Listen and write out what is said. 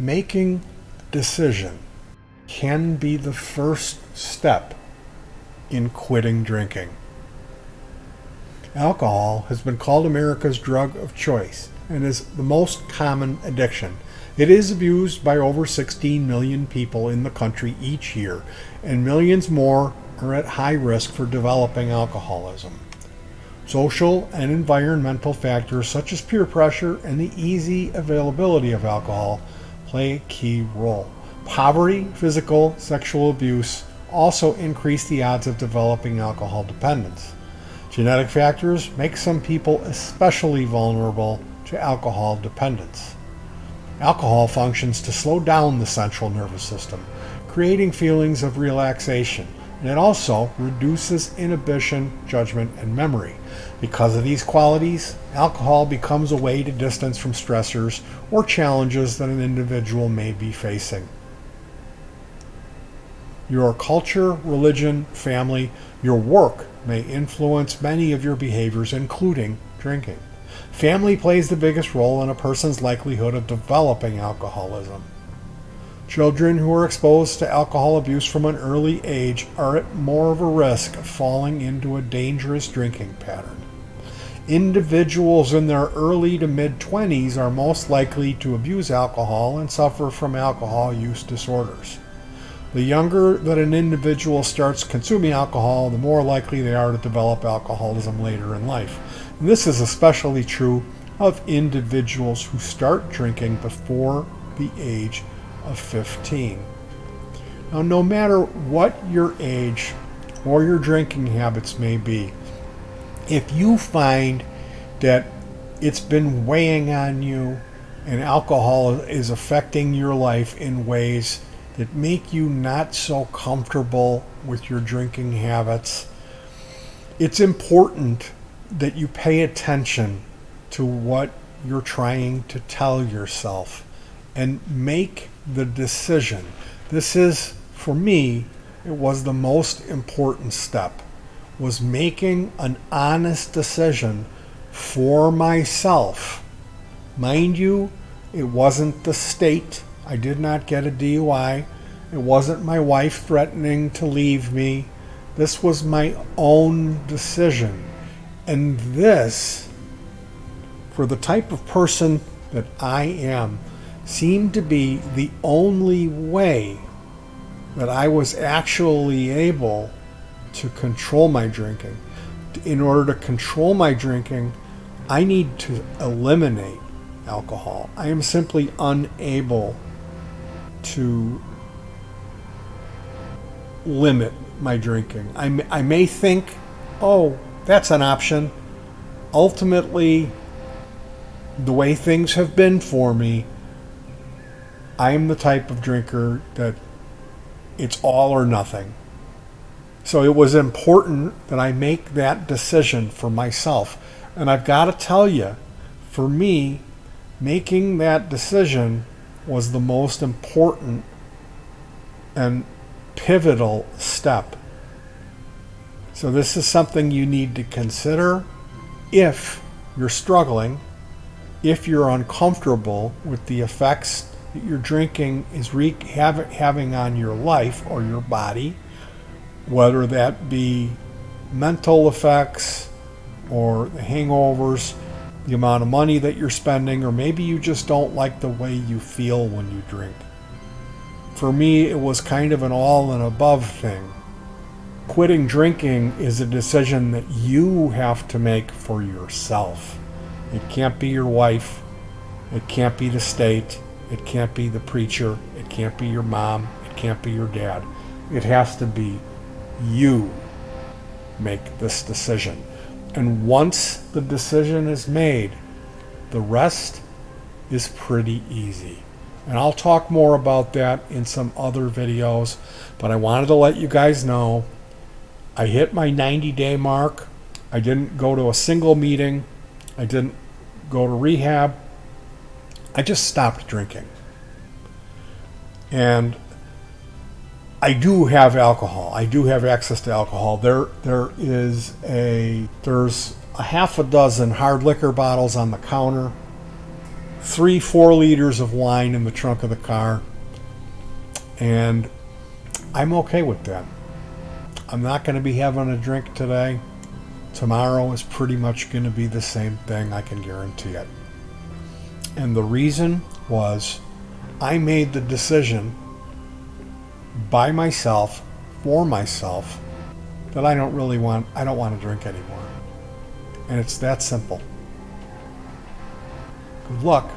Making a decision can be the first step in quitting drinking. Alcohol has been called America's drug of choice and is the most common addiction. It is abused by over 16 million people in the country each year, and millions more are at high risk for developing alcoholism. Social and environmental factors such as peer pressure and the easy availability of alcohol play a key role. Poverty, physical, sexual abuse also increase the odds of developing alcohol dependence. Genetic factors make some people especially vulnerable to alcohol dependence. Alcohol functions to slow down the central nervous system, creating feelings of relaxation, and it also reduces inhibition, judgment, and memory. Because of these qualities, alcohol becomes a way to distance from stressors or challenges that an individual may be facing. Your culture, religion, family, your work may influence many of your behaviors, including drinking. Family plays the biggest role in a person's likelihood of developing alcoholism. Children who are exposed to alcohol abuse from an early age are at more of a risk of falling into a dangerous drinking pattern. Individuals in their early to mid-20s are most likely to abuse alcohol and suffer from alcohol use disorders. The younger that an individual starts consuming alcohol, the more likely they are to develop alcoholism later in life. And this is especially true of individuals who start drinking before the age of 15. Now, no matter what your age or your drinking habits may be, if you find that it's been weighing on you and alcohol is affecting your life in ways that make you not so comfortable with your drinking habits, it's important that you pay attention to what you're trying to tell yourself and make the decision. This is, for me, it was the most important step, was making an honest decision for myself. Mind you, it wasn't the state. I did not get a DUI. It wasn't my wife threatening to leave me. This was my own decision. And this, for the type of person that I am, seemed to be the only way that I was actually able to control my drinking. In order to control my drinking, I need to eliminate alcohol. I am simply unable to limit my drinking. I may think, oh, that's an option. Ultimately, the way things have been for me, I'm the type of drinker that it's all or nothing. So it was important that I make that decision for myself. And I've got to tell you, for me, making that decision was the most important and pivotal step. So this is something you need to consider if you're struggling, if you're uncomfortable with the effects that your drinking is having on your life or your body, whether that be mental effects or the hangovers, the amount of money that you're spending, or maybe you just don't like the way you feel when you drink. For me, it was kind of an all and above thing. Quitting drinking is a decision that you have to make for yourself. It can't be your wife. It can't be the state. It can't be the preacher. It can't be your mom. It can't be your dad. It has to be you make this decision. And once the decision is made, the rest is pretty easy. And I'll talk more about that in some other videos, but I wanted to let you guys know I hit my 90-day mark. I didn't go to a single meeting. I didn't go to rehab. I just stopped drinking. And I do have alcohol. I do have access to alcohol. There's a half a dozen hard liquor bottles on the counter 3-4 liters of wine in the trunk of the car, and I'm okay with that. I'm not going to be having a drink today. Tomorrow is pretty much going to be the same thing, I can guarantee it. And the reason was I made the decision by myself, for myself, that I don't want to drink anymore. And it's that simple. Good luck.